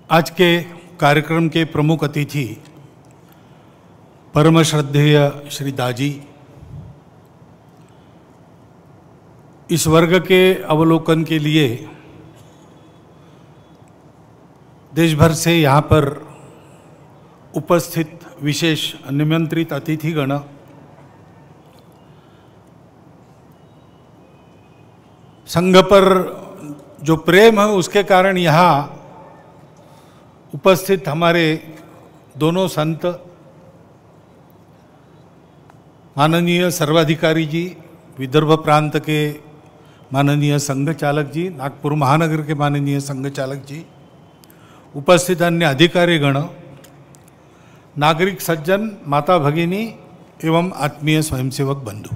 आज के कार्यक्रम के प्रमुख अतिथि परम श्रद्धेय श्री दाजी, इस वर्ग के अवलोकन के लिए देश भर से यहाँ पर उपस्थित विशेष निमंत्रित अतिथिगण, संघ पर जो प्रेम है उसके कारण यहाँ उपस्थित हमारे दोनों संत, माननीय सर्वाधिकारी जी, विदर्भ प्रांत के माननीय संघ चालक जी, नागपुर महानगर के माननीय संघ चालक जी, उपस्थित अन्य अधिकारीगण, नागरिक सज्जन, माता भगिनी एवं आत्मीय स्वयंसेवक बंधु,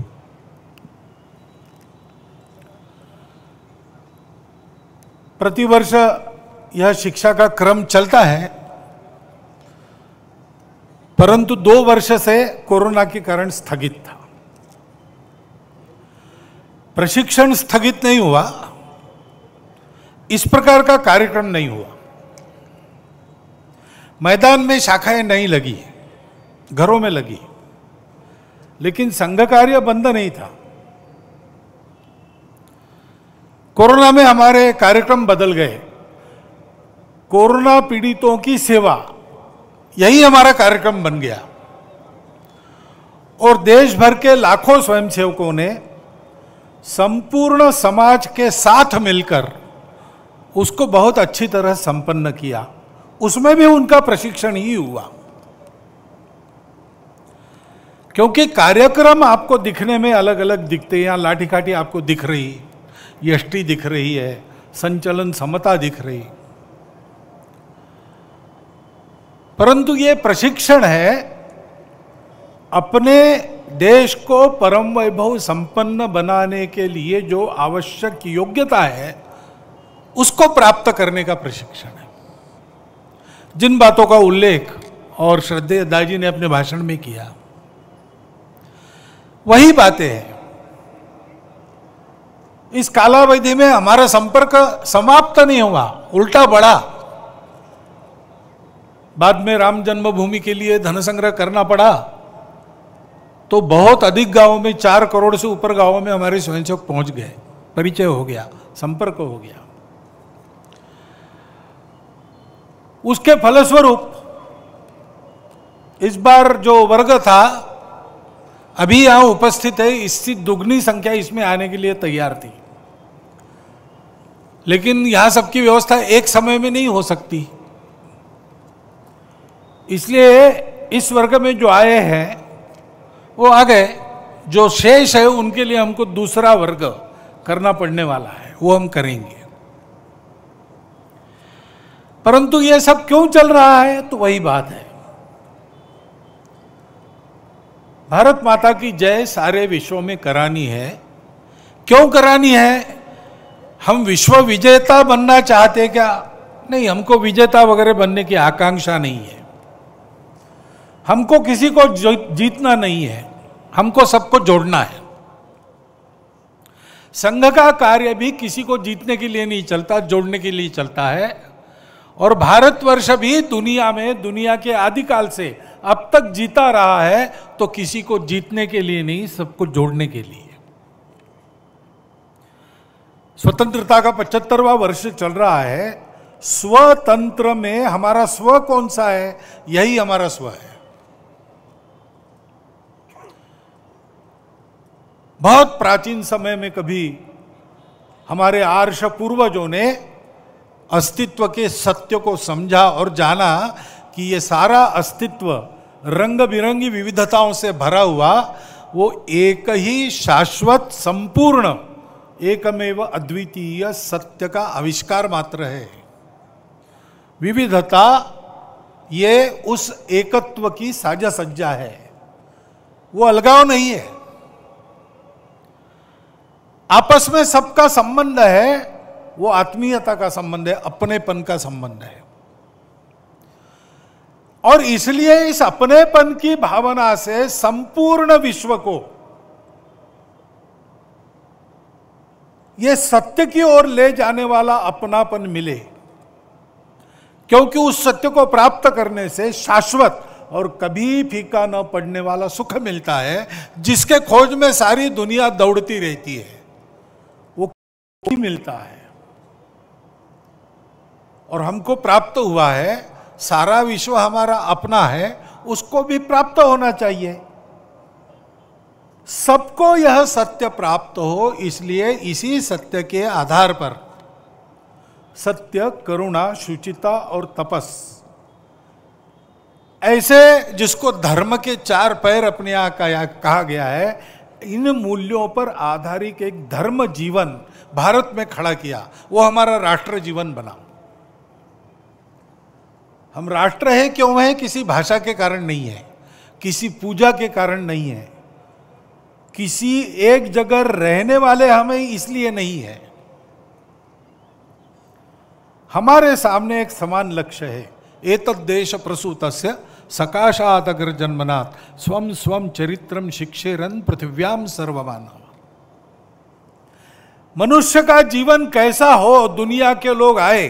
प्रतिवर्ष यह शिक्षा का क्रम चलता है, परंतु 2 वर्ष से कोरोना के कारण स्थगित था। प्रशिक्षण स्थगित नहीं हुआ, इस प्रकार का कार्यक्रम नहीं हुआ, मैदान में शाखाएं नहीं लगी, घरों में लगी, लेकिन संघ कार्य बंद नहीं था। कोरोना में हमारे कार्यक्रम बदल गए। कोरोना पीड़ितों की सेवा, यही हमारा कार्यक्रम बन गया और देश भर के लाखों स्वयंसेवकों ने संपूर्ण समाज के साथ मिलकर उसको बहुत अच्छी तरह संपन्न किया। उसमें भी उनका प्रशिक्षण ही हुआ, क्योंकि कार्यक्रम आपको दिखने में अलग अलग दिखते हैं। यहाँ लाठी काठी आपको दिख रही, यष्टि दिख रही है, संचलन समता दिख रही, परंतु ये प्रशिक्षण है अपने देश को परम वैभव संपन्न बनाने के लिए जो आवश्यक योग्यता है उसको प्राप्त करने का प्रशिक्षण है। जिन बातों का उल्लेख और श्रद्धेय दाजी ने अपने भाषण में किया, वही बातें हैं। इस कालावधि में हमारा संपर्क समाप्त नहीं हुआ, उल्टा बढ़ा। बाद में राम जन्मभूमि के लिए धन संग्रह करना पड़ा तो बहुत अधिक गांवों में, 4 करोड़ से ऊपर गांवों में हमारे स्वयंसेवक पहुंच गए, परिचय हो गया, संपर्क हो गया। उसके फलस्वरूप इस बार जो वर्ग था, अभी यहां उपस्थित है, इससे दुगनी संख्या इसमें आने के लिए तैयार थी, लेकिन यहां सबकी व्यवस्था एक समय में नहीं हो सकती। इसलिए इस वर्ग में जो आए हैं वो आ गए, जो शेष है उनके लिए हमको दूसरा वर्ग करना पड़ने वाला है, वो हम करेंगे। परंतु ये सब क्यों चल रहा है, तो वही बात है, भारत माता की जय सारे विश्व में करानी है। क्यों करानी है? हम विश्व विजेता बनना चाहते क्या? नहीं, हमको विजेता वगैरह बनने की आकांक्षा नहीं है। हमको किसी को जीतना नहीं है, हमको सबको जोड़ना है। संघ का कार्य भी किसी को जीतने के लिए नहीं चलता, जोड़ने के लिए चलता है। और भारतवर्ष भी दुनिया में, दुनिया के आदिकाल से अब तक जीता रहा है तो किसी को जीतने के लिए नहीं, सबको जोड़ने के लिए। स्वतंत्रता का 75वां वर्ष चल रहा है। स्वतंत्र में हमारा स्व कौन सा है? यही हमारा स्व है। बहुत प्राचीन समय में कभी हमारे आर्ष पूर्वजों ने अस्तित्व के सत्य को समझा और जाना कि ये सारा अस्तित्व रंग बिरंगी विविधताओं से भरा हुआ वो एक ही शाश्वत, संपूर्ण, एकमेव अद्वितीय सत्य का आविष्कार मात्र है। विविधता ये उस एकत्व की साजा सज्जा है, वो अलगाव नहीं है। आपस में सबका संबंध है, वो आत्मीयता का संबंध है, अपनेपन का संबंध है। और इसलिए इस अपनेपन की भावना से संपूर्ण विश्व को ये सत्य की ओर ले जाने वाला अपनापन मिले, क्योंकि उस सत्य को प्राप्त करने से शाश्वत और कभी फीका न पड़ने वाला सुख मिलता है, जिसके खोज में सारी दुनिया दौड़ती रहती है, वो मिलता है। और हमको प्राप्त हुआ है, सारा विश्व हमारा अपना है, उसको भी प्राप्त होना चाहिए। सबको यह सत्य प्राप्त हो, इसलिए इसी सत्य के आधार पर सत्य, करुणा, शुचिता और तपस, ऐसे जिसको धर्म के 4 पैर अपने यहाँ कहा गया है, इन मूल्यों पर आधारित एक धर्म जीवन भारत में खड़ा किया, वो हमारा राष्ट्र जीवन बना। हम राष्ट्र है क्यों है? किसी भाषा के कारण नहीं है, किसी पूजा के कारण नहीं है, किसी एक जगह रहने वाले हमें इसलिए नहीं है। हमारे सामने एक समान लक्ष्य है, एतद्देश प्रसूतस्य सकाशात अग्र जन्मनात् स्वम स्वम चरित्रम शिक्षेरन पृथिव्याम सर्वमानव। मनुष्य का जीवन कैसा हो, दुनिया के लोग आए,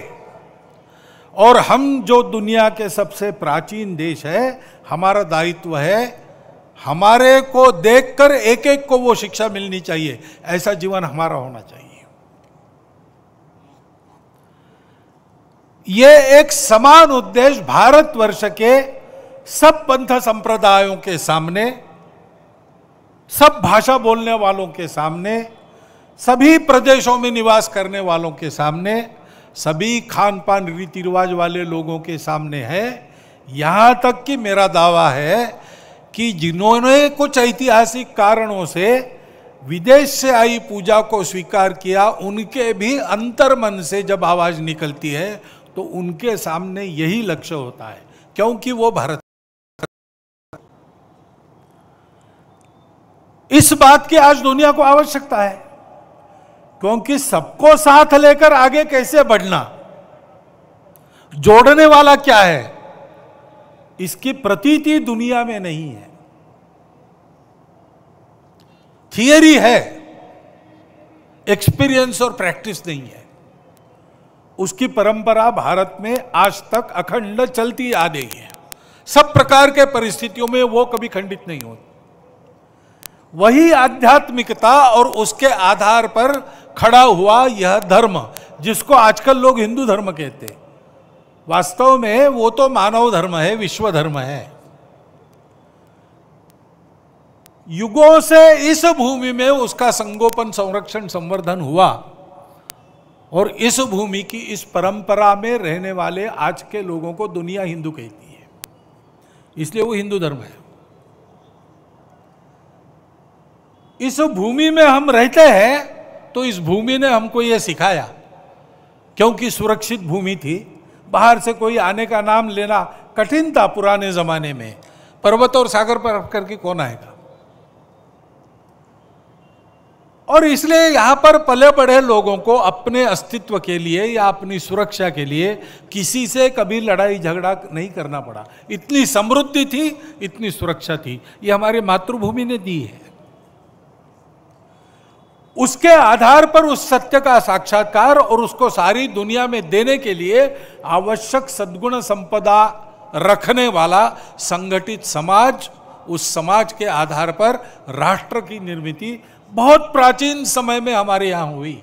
और हम जो दुनिया के सबसे प्राचीन देश है, हमारा दायित्व है हमारे को देखकर एक एक को वो शिक्षा मिलनी चाहिए, ऐसा जीवन हमारा होना चाहिए। ये एक समान उद्देश्य भारतवर्ष के सब पंथ संप्रदायों के सामने, सब भाषा बोलने वालों के सामने, सभी प्रदेशों में निवास करने वालों के सामने, सभी खान पान रीति रिवाज वाले लोगों के सामने है। यहां तक कि मेरा दावा है कि जिन्होंने कुछ ऐतिहासिक कारणों से विदेश से आई पूजा को स्वीकार किया, उनके भी अंतर्मन से जब आवाज निकलती है तो उनके सामने यही लक्ष्य होता है, क्योंकि वो भारत। इस बात की आज दुनिया को आवश्यकता है, क्योंकि सबको साथ लेकर आगे कैसे बढ़ना, जोड़ने वाला क्या है, इसकी प्रतीति दुनिया में नहीं है। थियरी है, एक्सपीरियंस और प्रैक्टिस नहीं है। उसकी परंपरा भारत में आज तक अखंड चलती आ रही है। सब प्रकार के परिस्थितियों में वो कभी खंडित नहीं होती। वही आध्यात्मिकता और उसके आधार पर खड़ा हुआ यह धर्म, जिसको आजकल लोग हिंदू धर्म कहते हैं, वास्तव में वो तो मानव धर्म है, विश्व धर्म है। युगों से इस भूमि में उसका संगोपन, संरक्षण, संवर्धन हुआ, और इस भूमि की इस परंपरा में रहने वाले आज के लोगों को दुनिया हिंदू कहती है, इसलिए वो हिंदू धर्म है। इस भूमि में हम रहते हैं तो इस भूमि ने हमको ये सिखाया, क्योंकि सुरक्षित भूमि थी, बाहर से कोई आने का नाम लेना कठिन था पुराने जमाने में। पर्वत और सागर पर रख करके कौन आएगा, और इसलिए यहां पर पले बढ़े लोगों को अपने अस्तित्व के लिए या अपनी सुरक्षा के लिए किसी से कभी लड़ाई झगड़ा नहीं करना पड़ा। इतनी समृद्धि थी, इतनी सुरक्षा थी, ये हमारी मातृभूमि ने दी है। उसके आधार पर उस सत्य का साक्षात्कार और उसको सारी दुनिया में देने के लिए आवश्यक सद्गुण संपदा रखने वाला संगठित समाज, उस समाज के आधार पर राष्ट्र की निर्मिति बहुत प्राचीन समय में हमारे यहां हुई।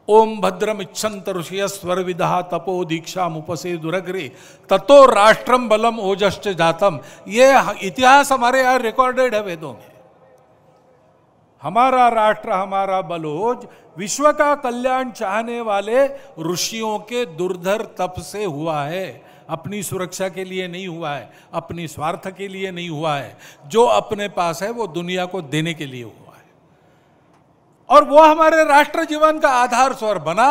ओम भद्रम इच्छन्त ऋषिय स्वर विदा तपो दीक्षा मुपसे दुरग्रे ततो राष्ट्रम बलम ओजश्च जातम, ये इतिहास हमारे यहां रिकॉर्डेड है वेदों में। हमारा राष्ट्र, हमारा बलोज विश्व का कल्याण चाहने वाले ऋषियों के दुर्धर तप से हुआ है, अपनी सुरक्षा के लिए नहीं हुआ है, अपनी स्वार्थ के लिए नहीं हुआ है। जो अपने पास है वो दुनिया को देने के लिए हुआ है, और वो हमारे राष्ट्र जीवन का आधार स्वर बना।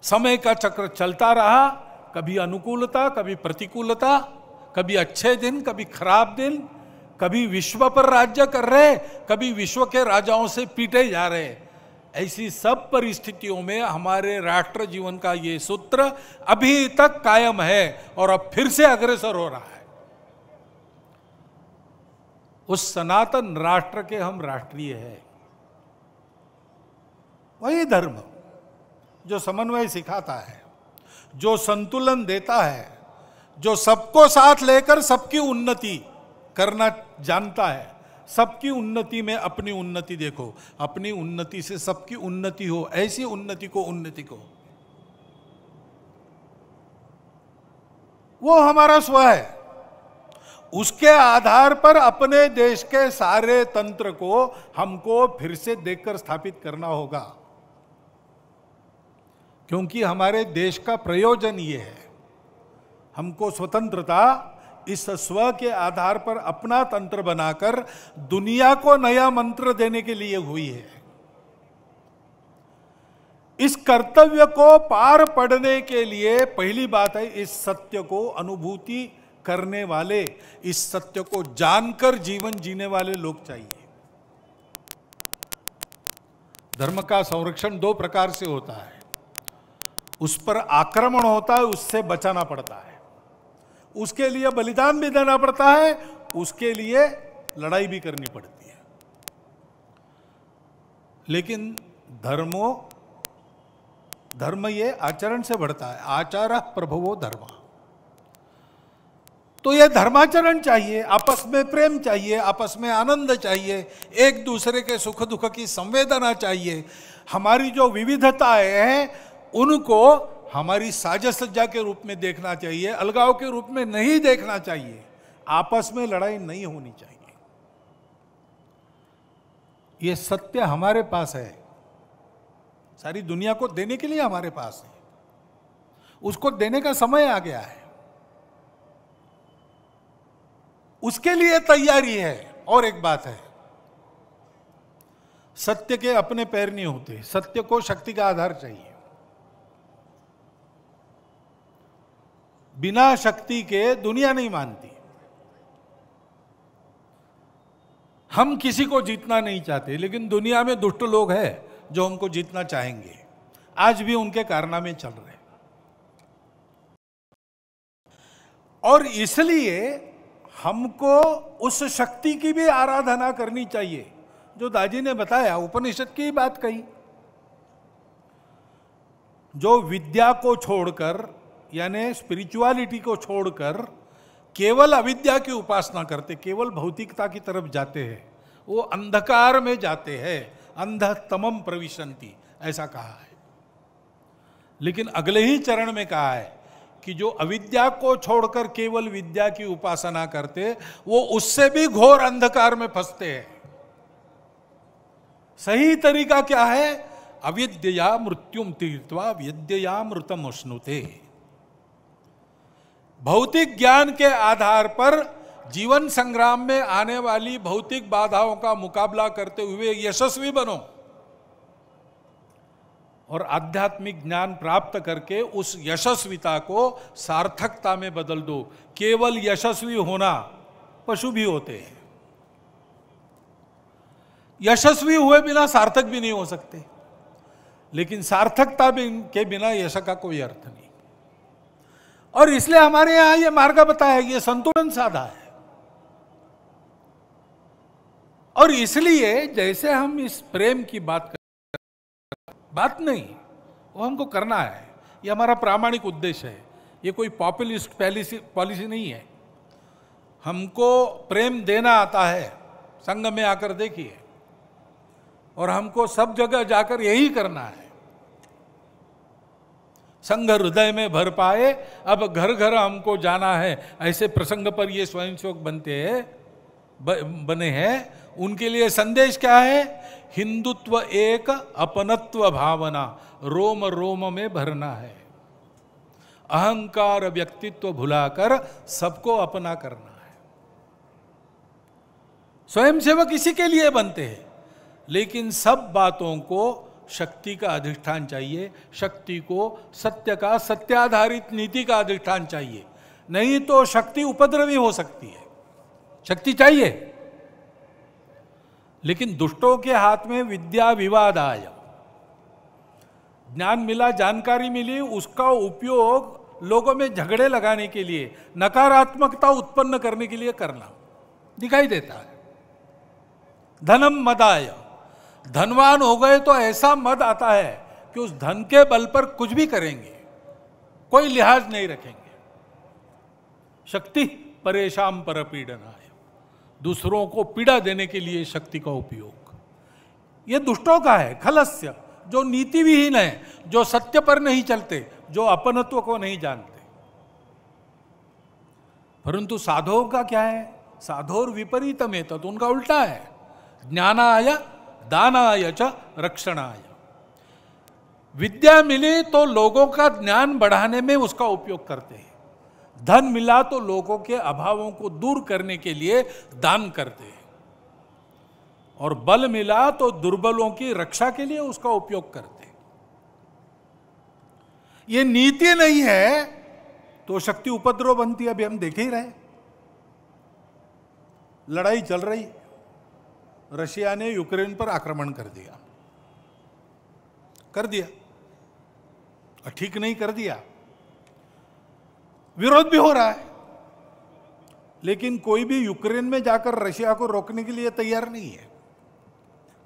समय का चक्र चलता रहा, कभी अनुकूलता, कभी प्रतिकूलता, कभी अच्छे दिन, कभी खराब दिन, कभी विश्व पर राज्य कर रहे, कभी विश्व के राजाओं से पीटे जा रहे। ऐसी सब परिस्थितियों में हमारे राष्ट्र जीवन का ये सूत्र अभी तक कायम है और अब फिर से अग्रसर हो रहा है। उस सनातन राष्ट्र के हम राष्ट्रीय हैं, वही धर्म, जो समन्वय सिखाता है, जो संतुलन देता है, जो सबको साथ लेकर सबकी उन्नति करना जानता है। सबकी उन्नति में अपनी उन्नति देखो, अपनी उन्नति से सबकी उन्नति हो, ऐसी उन्नति को वो हमारा स्व है। उसके आधार पर अपने देश के सारे तंत्र को हमको फिर से देखकर स्थापित करना होगा, क्योंकि हमारे देश का प्रयोजन ये है। हमको स्वतंत्रता इस स्व के आधार पर अपना तंत्र बनाकर दुनिया को नया मंत्र देने के लिए हुई है। इस कर्तव्य को पार पड़ने के लिए पहली बात है, इस सत्य को अनुभूति करने वाले, इस सत्य को जानकर जीवन जीने वाले लोग चाहिए। धर्म का संरक्षण दो प्रकार से होता है, उस पर आक्रमण होता है, उससे बचाना पड़ता है, उसके लिए बलिदान भी देना पड़ता है, उसके लिए लड़ाई भी करनी पड़ती है। लेकिन धर्म ये आचरण से बढ़ता है, आचार प्रभवो धर्म। तो ये धर्माचरण चाहिए, आपस में प्रेम चाहिए, आपस में आनंद चाहिए, एक दूसरे के सुख दुख की संवेदना चाहिए। हमारी जो विविधताएं हैं उनको हमारी साज सज्जा के रूप में देखना चाहिए, अलगाव के रूप में नहीं देखना चाहिए। आपस में लड़ाई नहीं होनी चाहिए। ये सत्य हमारे पास है, सारी दुनिया को देने के लिए हमारे पास है, उसको देने का समय आ गया है, उसके लिए तैयारी है। और एक बात है, सत्य के अपने पैर नहीं होते, सत्य को शक्ति का आधार चाहिए। बिना शक्ति के दुनिया नहीं मानती। हम किसी को जीतना नहीं चाहते, लेकिन दुनिया में दुष्ट लोग हैं जो हमको जीतना चाहेंगे। आज भी उनके कारनामे चल रहे हैं। और इसलिए हमको उस शक्ति की भी आराधना करनी चाहिए जो दाजी ने बताया, उपनिषद की बात कही। जो विद्या को छोड़कर, यानी स्पिरिचुअलिटी को छोड़कर केवल अविद्या की उपासना करते, केवल भौतिकता की तरफ जाते हैं, वो अंधकार में जाते हैं। अंधतमम प्रविशन्ति, ऐसा कहा है। लेकिन अगले ही चरण में कहा है कि जो अविद्या को छोड़कर केवल विद्या की उपासना करते, वो उससे भी घोर अंधकार में फंसते हैं। सही तरीका क्या है? अविद्या मृत्युम तीर्थवा विद्या मृतम अश्नुते। भौतिक ज्ञान के आधार पर जीवन संग्राम में आने वाली भौतिक बाधाओं का मुकाबला करते हुए यशस्वी बनो और आध्यात्मिक ज्ञान प्राप्त करके उस यशस्विता को सार्थकता में बदल दो। केवल यशस्वी होना, पशु भी होते हैं, यशस्वी हुए बिना सार्थक भी नहीं हो सकते, लेकिन सार्थकता के बिना यश का कोई अर्थ नहीं। और इसलिए हमारे यहां ये मार्ग बताया, ये संतुलन साधा है। और इसलिए जैसे हम इस प्रेम की बात बात नहीं, वो हमको करना है, ये हमारा प्रामाणिक उद्देश्य है। ये कोई पॉपुलिस्ट पॉलिसी नहीं है। हमको प्रेम देना आता है, संघ में आकर देखिए, और हमको सब जगह जाकर यही करना है। संघ हृदय में भर पाए, अब घर घर हमको जाना है, ऐसे प्रसंग पर ये स्वयंसेवक बने हैं। उनके लिए संदेश क्या है? हिंदुत्व एक, अपनत्व भावना रोम रोम में भरना है। अहंकार व्यक्तित्व भुलाकर सबको अपना करना है। स्वयंसेवक इसी के लिए बनते हैं। लेकिन सब बातों को शक्ति का अधिष्ठान चाहिए, शक्ति को सत्य का, सत्याधारित नीति का अधिष्ठान चाहिए। नहीं तो शक्ति उपद्रवी हो सकती है। शक्ति चाहिए, लेकिन दुष्टों के हाथ में विद्या विवाद आया, ज्ञान मिला, जानकारी मिली, उसका उपयोग लोगों में झगड़े लगाने के लिए, नकारात्मकता उत्पन्न करने के लिए करना दिखाई देता है। धनम मदाय, धनवान हो गए तो ऐसा मद आता है कि उस धन के बल पर कुछ भी करेंगे, कोई लिहाज नहीं रखेंगे। शक्ति परेशान पर पीड़नाय, दूसरों को पीड़ा देने के लिए शक्ति का उपयोग, यह दुष्टों का है। खलस्य, जो नीति विहीन है, जो सत्य पर नहीं चलते, जो अपनत्व को नहीं जानते। परंतु साधुओं का क्या है? साधोर विपरीतम है, तो उनका उल्टा है। ज्ञानाय दानाय च रक्षणाय। विद्या मिली तो लोगों का ज्ञान बढ़ाने में उसका उपयोग करते हैं, धन मिला तो लोगों के अभावों को दूर करने के लिए दान करते हैं, और बल मिला तो दुर्बलों की रक्षा के लिए उसका उपयोग करते हैं। ये नीति नहीं है तो शक्ति उपद्रव बनती है। अभी हम देख ही रहे, लड़ाई चल रही, रशिया ने यूक्रेन पर आक्रमण कर दिया, ठीक नहीं कर दिया, विरोध भी हो रहा है, लेकिन कोई भी यूक्रेन में जाकर रशिया को रोकने के लिए तैयार नहीं है,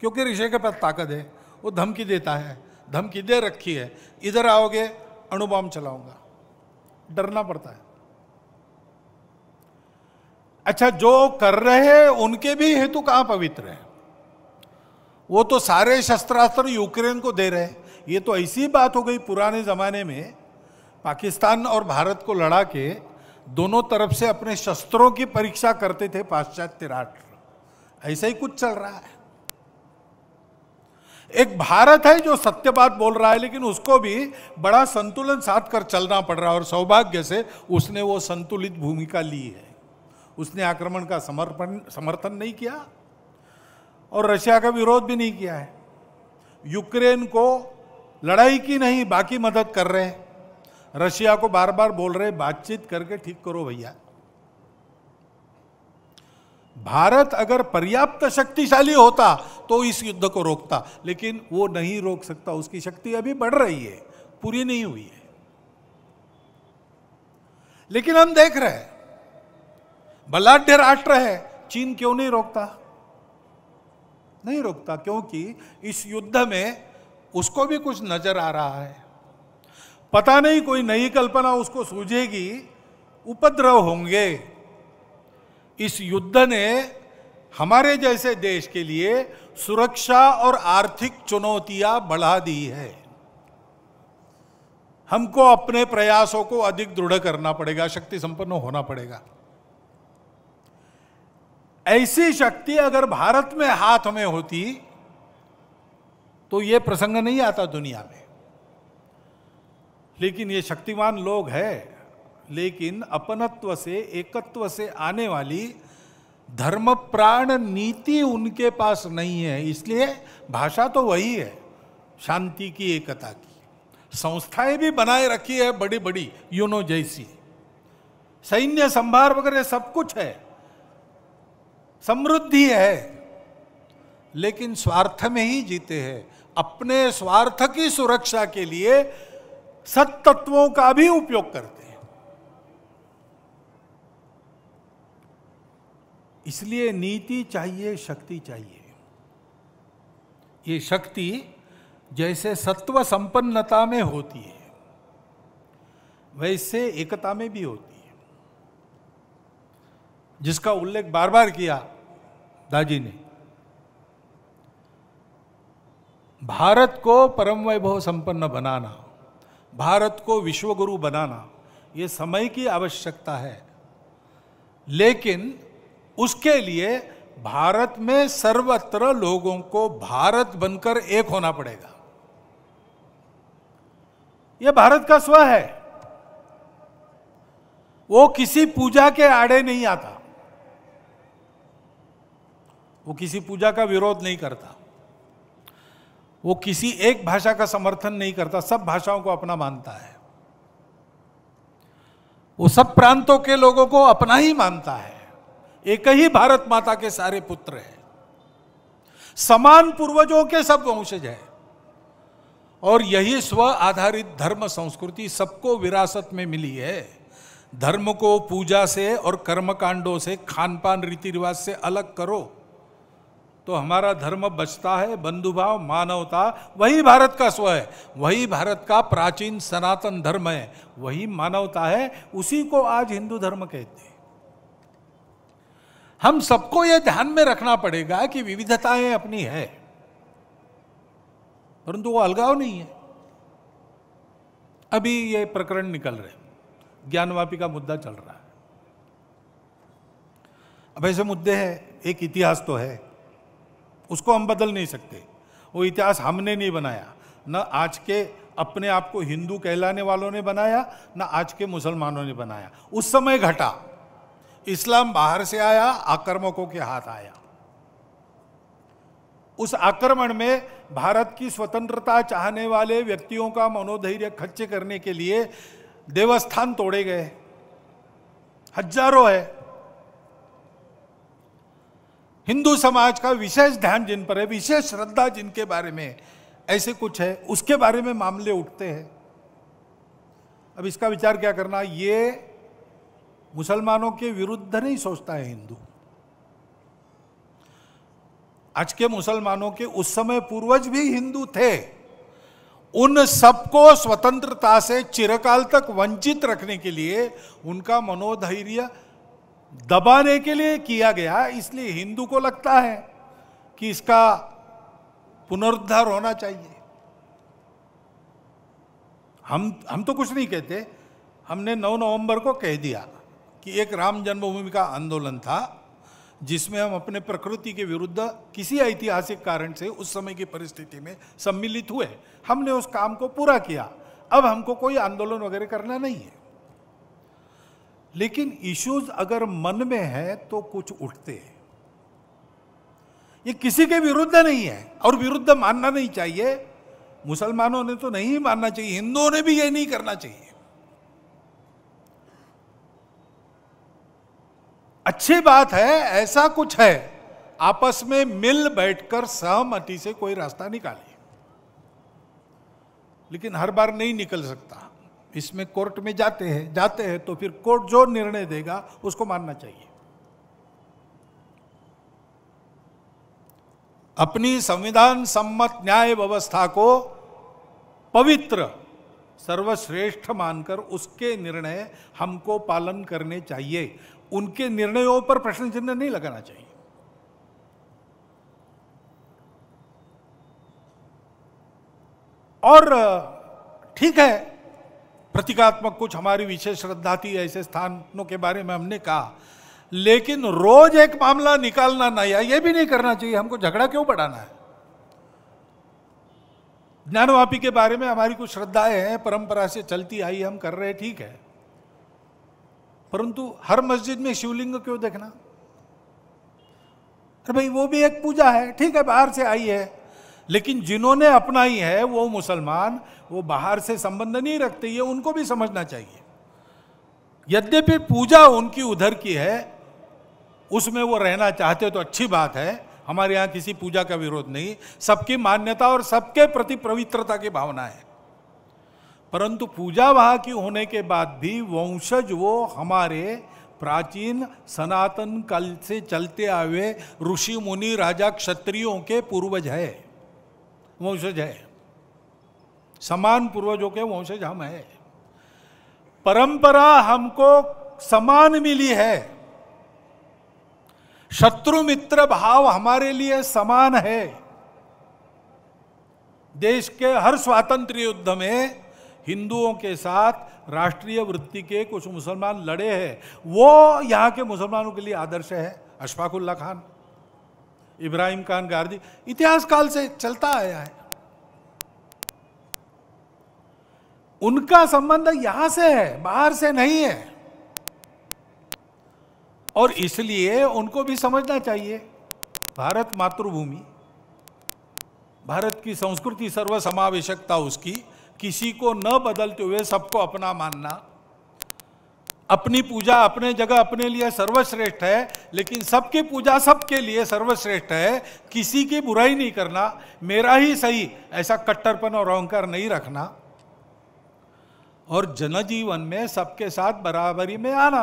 क्योंकि रशिया के पास ताकत है, वो धमकी देता है, धमकी दे रखी है, इधर आओगे अणु बम चलाऊंगा, डरना पड़ता है। अच्छा, जो कर रहे हैं उनके भी हेतु कहां पवित्र है? वो तो सारे शस्त्रास्त्र यूक्रेन को दे रहे हैं। ये तो ऐसी बात हो गई, पुराने जमाने में पाकिस्तान और भारत को लड़ा के दोनों तरफ से अपने शस्त्रों की परीक्षा करते थे पाश्चात्य राष्ट्र। ऐसा ही कुछ चल रहा है। एक भारत है जो सत्य बात बोल रहा है, लेकिन उसको भी बड़ा संतुलन साध कर चलना पड़ रहा है, और सौभाग्य से उसने वो संतुलित भूमिका ली है। उसने आक्रमण का समर्थन नहीं किया और रशिया का विरोध भी नहीं किया है। यूक्रेन को लड़ाई की नहीं, बाकी मदद कर रहे हैं। रशिया को बार बार बोल रहे, बातचीत करके ठीक करो भैया। भारत अगर पर्याप्त शक्तिशाली होता तो इस युद्ध को रोकता, लेकिन वो नहीं रोक सकता। उसकी शक्ति अभी बढ़ रही है, पूरी नहीं हुई है। लेकिन हम देख रहे हैं, बलाढ्य राष्ट्र है, चीन क्यों नहीं रोकता? नहीं रोकता, क्योंकि इस युद्ध में उसको भी कुछ नजर आ रहा है। पता नहीं कोई नई कल्पना उसको सूझेगी, उपद्रव होंगे। इस युद्ध ने हमारे जैसे देश के लिए सुरक्षा और आर्थिक चुनौतियां बढ़ा दी है। हमको अपने प्रयासों को अधिक दृढ़ करना पड़ेगा, शक्ति संपन्न होना पड़ेगा। ऐसी शक्ति अगर भारत में हाथ में होती तो यह प्रसंग नहीं आता दुनिया में। लेकिन ये शक्तिमान लोग हैं, लेकिन अपनत्व से, एकत्व से आने वाली धर्म प्राण नीति उनके पास नहीं है। इसलिए भाषा तो वही है, शांति की, एकता की। संस्थाएं भी बनाए रखी है बड़ी बड़ी, यूनो जैसी, सैन्य संभार वगैरह सब कुछ है, समृद्धि है, लेकिन स्वार्थ में ही जीते हैं। अपने स्वार्थ की सुरक्षा के लिए सत्तत्वों का भी उपयोग करते हैं। इसलिए नीति चाहिए, शक्ति चाहिए। ये शक्ति जैसे सत्व संपन्नता में होती है, वैसे एकता में भी होती है, जिसका उल्लेख बार बार किया दाजी ने। भारत को परम वैभव संपन्न बनाना, भारत को विश्वगुरु बनाना, यह समय की आवश्यकता है। लेकिन उसके लिए भारत में सर्वत्र लोगों को भारत बनकर एक होना पड़ेगा। यह भारत का स्व है, वो किसी पूजा के आड़े नहीं आता, वो किसी पूजा का विरोध नहीं करता, वो किसी एक भाषा का समर्थन नहीं करता, सब भाषाओं को अपना मानता है। वो सब प्रांतों के लोगों को अपना ही मानता है। एक ही भारत माता के सारे पुत्र हैं, समान पूर्वजों के सब वंशज हैं, और यही स्व आधारित धर्म संस्कृति सबको विरासत में मिली है। धर्म को पूजा से और कर्मकांडों से, खान पान रीति रिवाज से अलग करो तो हमारा धर्म बचता है, बंधुभाव, मानवता, वही भारत का स्व है, वही भारत का प्राचीन सनातन धर्म है, वही मानवता है, उसी को आज हिंदू धर्म कहते हैं। हम सबको यह ध्यान में रखना पड़ेगा कि विविधताएं अपनी है, परंतु वो अलगाव नहीं है। अभी ये प्रकरण निकल रहे, ज्ञानवापी का मुद्दा चल रहा है। अब ऐसे मुद्दे हैं, एक इतिहास तो है, उसको हम बदल नहीं सकते। वो इतिहास हमने नहीं बनाया, न आज के अपने आप को हिंदू कहलाने वालों ने बनाया, न आज के मुसलमानों ने बनाया। उस समय घटा, इस्लाम बाहर से आया, आक्रमकों के हाथ आया। उस आक्रमण में भारत की स्वतंत्रता चाहने वाले व्यक्तियों का मनोधैर्य खच्चे करने के लिए देवस्थान तोड़े गए, हजारों है। हिंदू समाज का विशेष ध्यान जिन पर है, विशेष श्रद्धा जिनके बारे में ऐसे कुछ है, उसके बारे में मामले उठते हैं। अब इसका विचार क्या करना, ये मुसलमानों के विरुद्ध नहीं सोचता है हिंदू। आज के मुसलमानों के उस समय पूर्वज भी हिंदू थे। उन सबको स्वतंत्रता से चिरकाल तक वंचित रखने के लिए, उनका मनोधैर्य दबाने के लिए किया गया। इसलिए हिंदू को लगता है कि इसका पुनरुद्धार होना चाहिए। हम तो कुछ नहीं कहते, हमने 9 नवंबर को कह दिया कि एक राम जन्मभूमि का आंदोलन था जिसमें हम अपने प्रकृति के विरुद्ध किसी ऐतिहासिक कारण से उस समय की परिस्थिति में सम्मिलित हुए। हमने उस काम को पूरा किया, अब हमको कोई आंदोलन वगैरह करना नहीं है। लेकिन इश्यूज अगर मन में है तो कुछ उठते हैं। ये किसी के विरुद्ध नहीं है और विरुद्ध मानना नहीं चाहिए। मुसलमानों ने तो नहीं मानना चाहिए, हिंदुओं ने भी ये नहीं करना चाहिए। अच्छी बात है, ऐसा कुछ है, आपस में मिल बैठकर सहमति से कोई रास्ता निकालिए। लेकिन हर बार नहीं निकल सकता, इसमें कोर्ट में जाते हैं तो फिर कोर्ट जो निर्णय देगा उसको मानना चाहिए। अपनी संविधान सम्मत न्याय व्यवस्था को पवित्र सर्वश्रेष्ठ मानकर उसके निर्णय हमको पालन करने चाहिए। उनके निर्णयों पर प्रश्न चिन्ह नहीं लगाना चाहिए। और ठीक है, प्रतीकात्मक कुछ हमारी विशेष श्रद्धा थी, ऐसे स्थानों के बारे में हमने कहा, लेकिन रोज एक मामला निकालना नया, यह भी नहीं करना चाहिए। हमको झगड़ा क्यों बढ़ाना है? ज्ञानवापी के बारे में हमारी कुछ श्रद्धाएं हैं, परंपरा से चलती आई, हम कर रहे, ठीक है, परंतु हर मस्जिद में शिवलिंग क्यों देखना? अरे भाई, वो भी एक पूजा है, ठीक है, बाहर से आई है, लेकिन जिन्होंने अपनाई है वो मुसलमान, वो बाहर से संबंध नहीं रखते, ये उनको भी समझना चाहिए। यद्यपि पूजा उनकी उधर की है, उसमें वो रहना चाहते तो अच्छी बात है, हमारे यहाँ किसी पूजा का विरोध नहीं, सबकी मान्यता और सबके प्रति पवित्रता की भावना है। परंतु पूजा वहां की होने के बाद भी वंशज वो हमारे प्राचीन सनातन काल से चलते आए ऋषि मुनि राजा क्षत्रियों के पूर्वज है, वंशज है, समान पूर्वजों के वंशज हम हैं। परंपरा हमको समान मिली है, शत्रु मित्र भाव हमारे लिए समान है। देश के हर स्वातंत्र्य युद्ध में हिंदुओं के साथ राष्ट्रीय वृत्ति के कुछ मुसलमान लड़े हैं, वो यहाँ के मुसलमानों के लिए आदर्श है। अशफाकुल्ला खान, इब्राहिम खान गारदी, इतिहास काल से चलता आया है। उनका संबंध यहां से है, बाहर से नहीं है, और इसलिए उनको भी समझना चाहिए भारत मातृभूमि, भारत की संस्कृति, सर्वसमावेशकता उसकी, किसी को न बदलते हुए सबको अपना मानना, अपनी पूजा अपने जगह अपने लिए सर्वश्रेष्ठ है, लेकिन सबकी पूजा सबके लिए सर्वश्रेष्ठ है, किसी की बुराई नहीं करना, मेरा ही सही, ऐसा कट्टरपन और अहंकार नहीं रखना, और जनजीवन में सबके साथ बराबरी में आना।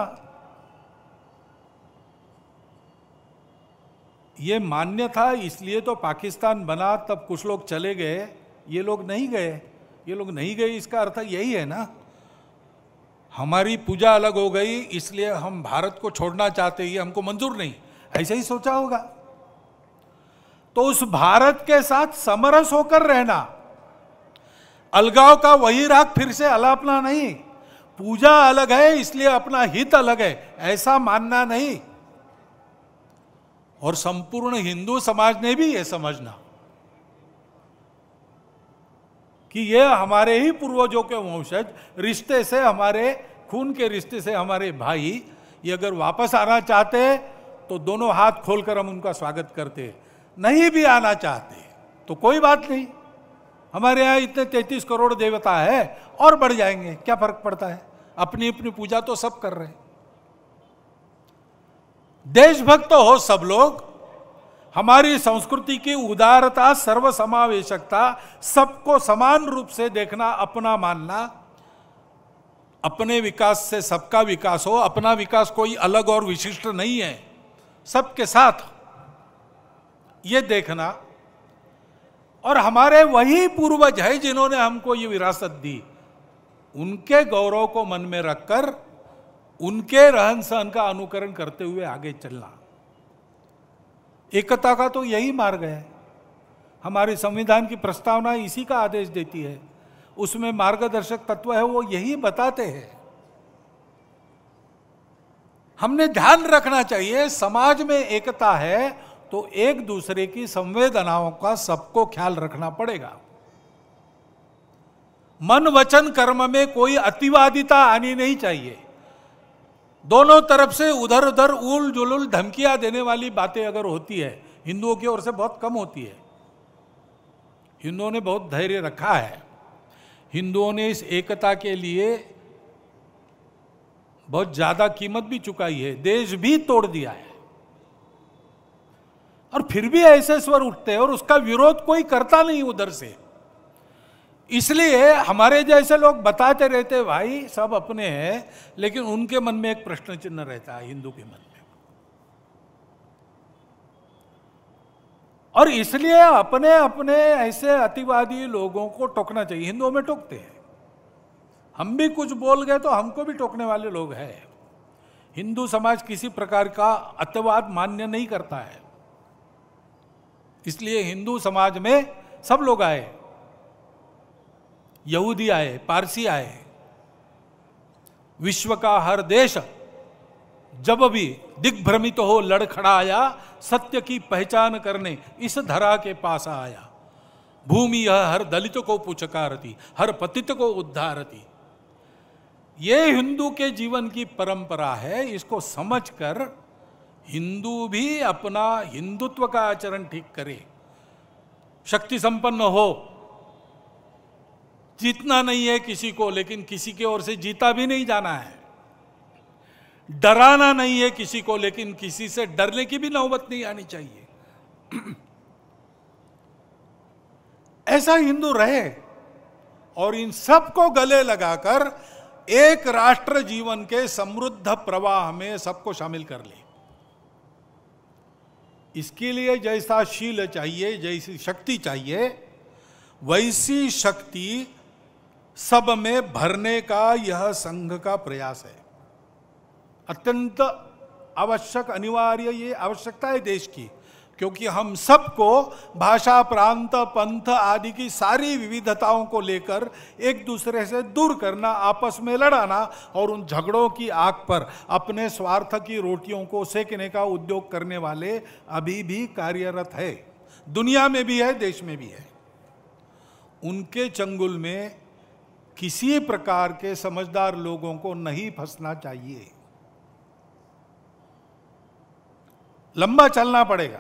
ये मान्य था, इसलिए तो पाकिस्तान बना, तब कुछ लोग चले गए, ये लोग नहीं गए। ये लोग नहीं गए, इसका अर्थ यही है ना, हमारी पूजा अलग हो गई इसलिए हम भारत को छोड़ना चाहते, ये हमको मंजूर नहीं, ऐसे ही सोचा होगा। तो उस भारत के साथ समरस होकर रहना, अलगाव का वही राग फिर से अलापना नहीं, पूजा अलग है इसलिए अपना हित अलग है, ऐसा मानना नहीं। और संपूर्ण हिंदू समाज ने भी यह समझना कि ये हमारे ही पूर्वजों के वंशज, रिश्ते से, हमारे खून के रिश्ते से हमारे भाई, ये अगर वापस आना चाहते तो दोनों हाथ खोलकर हम उनका स्वागत करते, नहीं भी आना चाहते तो कोई बात नहीं, हमारे यहाँ इतने 33 करोड़ देवता है और बढ़ जाएंगे, क्या फर्क पड़ता है, अपनी अपनी पूजा तो सब कर रहे हैं। देशभक्त हो सब लोग, हमारी संस्कृति की उदारता, सर्वसमावेशकता, सबको समान रूप से देखना, अपना मानना, अपने विकास से सबका विकास हो, अपना विकास कोई अलग और विशिष्ट नहीं है, सबके साथ ये देखना। और हमारे वही पूर्वज है जिन्होंने हमको ये विरासत दी, उनके गौरव को मन में रखकर उनके रहन सहन का अनुकरण करते हुए आगे चलना। एकता का तो यही मार्ग है, हमारे संविधान की प्रस्तावना इसी का आदेश देती है, उसमें मार्गदर्शक तत्व है, वो यही बताते हैं। हमने ध्यान रखना चाहिए, समाज में एकता है तो एक दूसरे की संवेदनाओं का सबको ख्याल रखना पड़ेगा। मन वचन कर्म में कोई अतिवादिता आनी नहीं चाहिए। दोनों तरफ से उधर उधर उल जुलुल धमकियां देने वाली बातें अगर होती है, हिंदुओं की ओर से बहुत कम होती है। हिंदुओं ने बहुत धैर्य रखा है, हिंदुओं ने इस एकता के लिए बहुत ज्यादा कीमत भी चुकाई है, देश भी तोड़ दिया है, और फिर भी ऐसे स्वर उठते हैं और उसका विरोध कोई करता नहीं उधर से। इसलिए हमारे जैसे लोग बताते रहते भाई सब अपने हैं, लेकिन उनके मन में एक प्रश्न चिन्ह रहता है, हिंदू के मन में। और इसलिए अपने अपने ऐसे अतिवादी लोगों को टोकना चाहिए। हिंदुओं में टोकते हैं, हम भी कुछ बोल गए तो हमको भी टोकने वाले लोग हैं। हिंदू समाज किसी प्रकार का अतिवाद मान्य नहीं करता है, इसलिए हिंदू समाज में सब लोग आए, यहूदी आए, पारसी आए, विश्व का हर देश जब भी दिग्भ्रमित हो लड़खड़ाया, सत्य की पहचान करने इस धरा के पास आया। भूमि यह हर दलित को पुचकारती, हर पतित को उद्धारती। ये हिंदू के जीवन की परंपरा है, इसको समझकर हिंदू भी अपना हिंदुत्व का आचरण ठीक करे, शक्ति संपन्न हो। जीतना नहीं है किसी को, लेकिन किसी की ओर से जीता भी नहीं जाना है। डराना नहीं है किसी को, लेकिन किसी से डरने की भी नौबत नहीं आनी चाहिए। ऐसा हिंदू रहे और इन सबको गले लगाकर एक राष्ट्र जीवन के समृद्ध प्रवाह में सबको शामिल कर ले। इसके लिए जैसा शील चाहिए, जैसी शक्ति चाहिए, वैसी शक्ति सब में भरने का यह संघ का प्रयास है। अत्यंत आवश्यक, अनिवार्य ये आवश्यकता है देश की, क्योंकि हम सबको भाषा, प्रांत, पंथ आदि की सारी विविधताओं को लेकर एक दूसरे से दूर करना, आपस में लड़ाना और उन झगड़ों की आग पर अपने स्वार्थ की रोटियों को सेकने का उद्योग करने वाले अभी भी कार्यरत है। दुनिया में भी है, देश में भी है। उनके चंगुल में किसी प्रकार के समझदार लोगों को नहीं फंसना चाहिए। लंबा चलना पड़ेगा।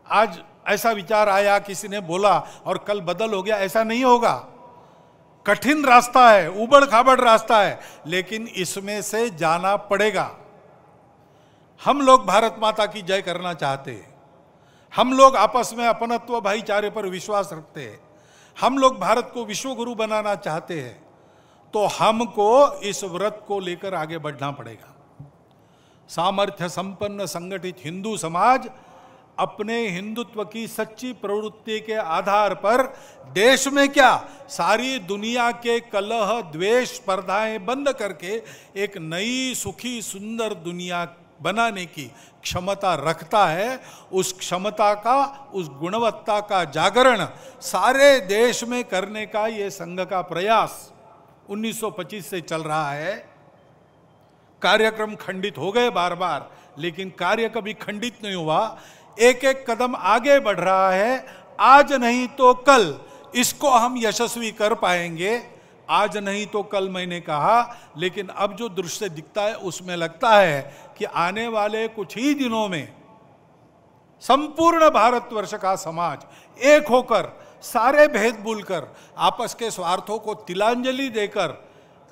आज ऐसा विचार आया, किसी ने बोला और कल बदल हो गया, ऐसा नहीं होगा। कठिन रास्ता है, उबड़ खाबड़ रास्ता है, लेकिन इसमें से जाना पड़ेगा। हम लोग भारत माता की जय करना चाहते हैं, हम लोग आपस में अपनत्व, भाईचारे पर विश्वास रखते हैं, हम लोग भारत को विश्व गुरु बनाना चाहते हैं, तो हमको इस व्रत को लेकर आगे बढ़ना पड़ेगा। सामर्थ्य संपन्न संगठित हिंदू समाज अपने हिंदुत्व की सच्ची प्रवृत्ति के आधार पर देश में क्या सारी दुनिया के कलह द्वेष स्पर्धाएं बंद करके एक नई सुखी सुंदर दुनिया बनाने की क्षमता रखता है। उस क्षमता का, उस गुणवत्ता का जागरण सारे देश में करने का ये संघ का प्रयास 1925 से चल रहा है। कार्यक्रम खंडित हो गए बार बार, लेकिन कार्य कभी खंडित नहीं हुआ, एक एक कदम आगे बढ़ रहा है। आज नहीं तो कल इसको हम यशस्वी कर पाएंगे। आज नहीं तो कल मैंने कहा, लेकिन अब जो दृश्य दिखता है उसमें लगता है कि आने वाले कुछ ही दिनों में संपूर्ण भारतवर्ष का समाज एक होकर, सारे भेद भूलकर, आपस के स्वार्थों को तिलांजलि देकर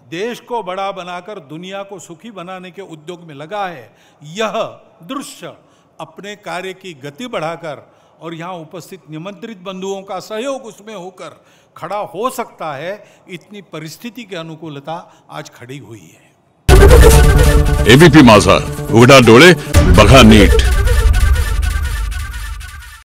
देश को बड़ा बनाकर दुनिया को सुखी बनाने के उद्योग में लगा है। यह दृश्य अपने कार्य की गति बढ़ाकर और यहाँ उपस्थित निमंत्रित बंधुओं का सहयोग उसमें होकर खड़ा हो सकता है। इतनी परिस्थिति की अनुकूलता आज खड़ी हुई है। एबीपी माझा, उघडा डोळे बघा नीट।